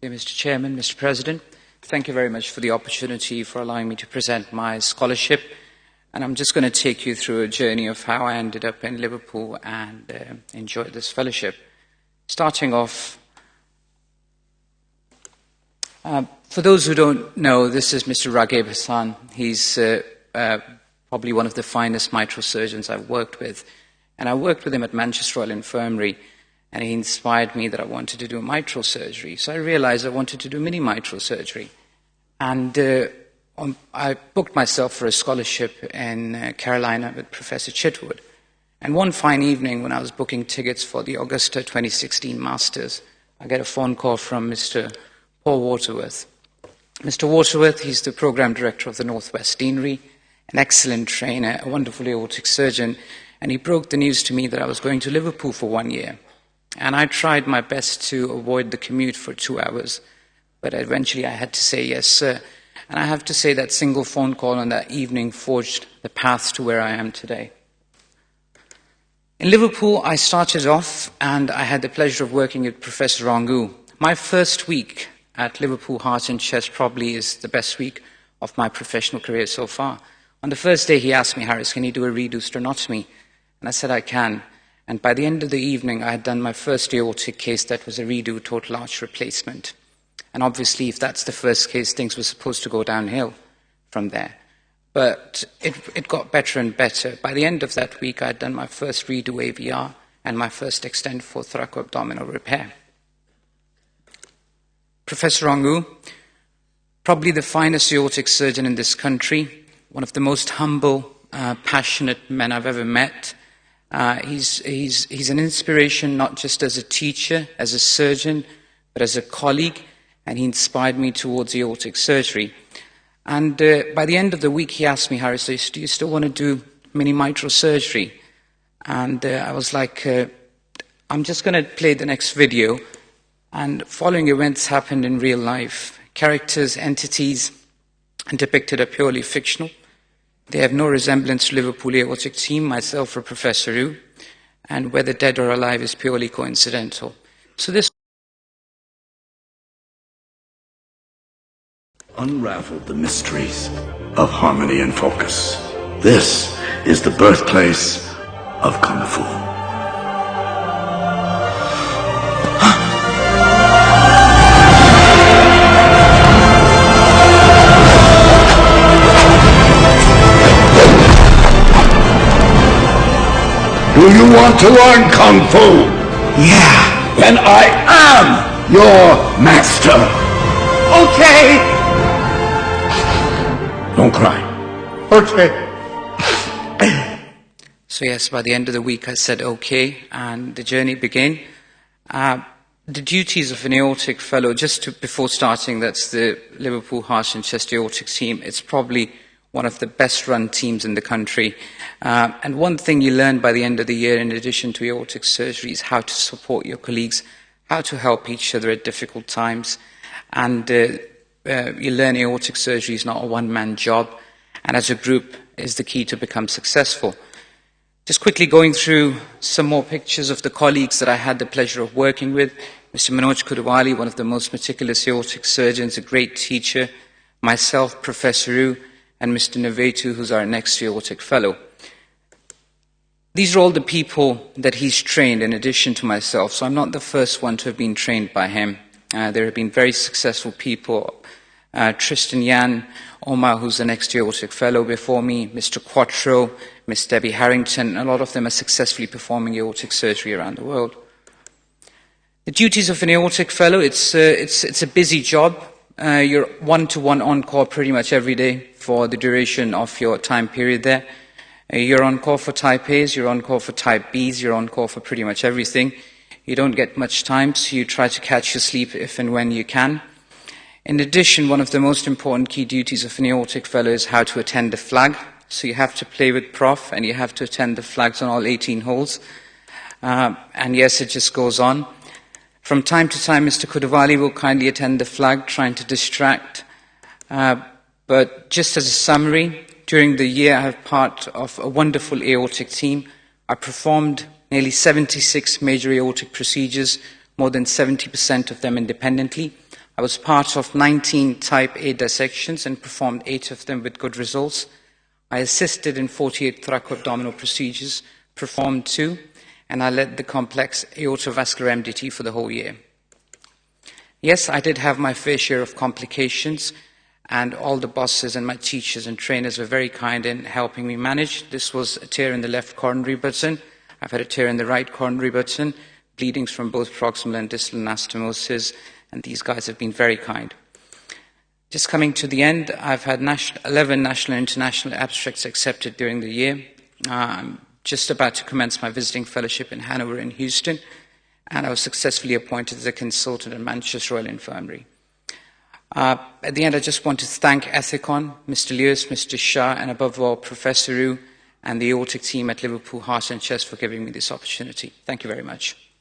Dear Mr. Chairman, Mr. President, thank you very much for the opportunity for allowing me to present my scholarship. And I'm just going to take you through a journey of how I ended up in Liverpool and enjoyed this fellowship. Starting off, for those who don't know, this is Mr. Raghib Hassan. He's probably one of the finest mitral surgeons I've worked with. And I worked with him at Manchester Royal Infirmary, and he inspired me that I wanted to do mitral surgery. So I realized I wanted to do mini mitral surgery. And I booked myself for a scholarship in Carolina with Professor Chitwood. And one fine evening when I was booking tickets for the Augusta 2016 Masters, I get a phone call from Mr. Paul Waterworth. Mr. Waterworth, he's the program director of the Northwest Deanery, an excellent trainer, a wonderful aortic surgeon, and he broke the news to me that I was going to Liverpool for 1 year. And I tried my best to avoid the commute for 2 hours, but eventually I had to say yes, sir. And I have to say that single phone call on that evening forged the path to where I am today. In Liverpool, I started off, and I had the pleasure of working with Professor Rangu. My first week at Liverpool Heart and Chest probably is the best week of my professional career so far. On the first day, he asked me, Harris, can you do a reduced sternotomy? And I said, I can. And by the end of the evening, I had done my first aortic case that was a redo total arch replacement. And obviously, if that's the first case, things were supposed to go downhill from there. But it got better and better. By the end of that week, I had done my first redo AVR and my first extend for thoracoabdominal repair. Professor Rangu, probably the finest aortic surgeon in this country, one of the most humble, passionate men I've ever met. He's an inspiration not just as a teacher, as a surgeon, but as a colleague, and he inspired me towards aortic surgery. And by the end of the week, he asked me, Harris, do you still want to do mini mitral surgery? And I was like, I'm just going to play the next video. And following events happened in real life. Characters, entities depicted are purely fictional. They have no resemblance to Liverpool aortic team, myself or Professor Ru, and whether dead or alive is purely coincidental. So this unraveled the mysteries of harmony and focus. This is the birthplace of Kung Fu. Do you want to learn Kung Fu? Yeah. Then I am your master. Okay. Don't cry. Okay. So yes, by the end of the week I said okay, and the journey began. The duties of an aortic fellow, before starting, that's the Liverpool Heart and Chest aortic team. It's probably one of the best run teams in the country. And one thing you learn by the end of the year, in addition to aortic surgery, is how to support your colleagues, how to help each other at difficult times. And you learn aortic surgery is not a one-man job, and as a group is the key to become successful. Just quickly going through some more pictures of the colleagues that I had the pleasure of working with. Mr. Manoj Kudawali, one of the most meticulous aortic surgeons, a great teacher. Myself, Professor Ru, and Mr. Navetu, who's our next aortic fellow. These are all the people that he's trained in addition to myself, so I'm not the first one to have been trained by him. There have been very successful people. Tristan Yan, Omar, who's the next aortic fellow before me, Mr. Quattro, Miss Debbie Harrington, a lot of them are successfully performing aortic surgery around the world. The duties of an aortic fellow, it's a busy job. You're one-to-one on-call pretty much every day for the duration of your time period there. You're on call for type A's, you're on call for type B's, you're on call for pretty much everything. You don't get much time, so you try to catch your sleep if and when you can. In addition, one of the most important key duties of an aortic fellow is how to attend the flag. So you have to play with Prof, and you have to attend the flags on all 18 holes. And yes, it just goes on. From time to time, Mr. Kudawali will kindly attend the flag, trying to distract. But just as a summary, during the year I have part of a wonderful aortic team. I performed nearly 76 major aortic procedures, more than 70% of them independently. I was part of 19 type A dissections and performed 8 of them with good results. I assisted in 48 thoracoabdominal procedures, performed 2, and I led the complex aortovascular MDT for the whole year. Yes, I did have my fair share of complications, and all the bosses and my teachers and trainers were very kind in helping me manage. This was a tear in the left coronary button. I've had a tear in the right coronary button, bleedings from both proximal and distal anastomosis, and these guys have been very kind. Just coming to the end, I've had 11 national and international abstracts accepted during the year. I'm just about to commence my visiting fellowship in Hanover and Houston, and I was successfully appointed as a consultant at Manchester Royal Infirmary. At the end, I just want to thank Ethicon, Mr. Lewis, Mr. Shah, and above all, Professor Rue and the aortic team at Liverpool Heart and Chest for giving me this opportunity. Thank you very much.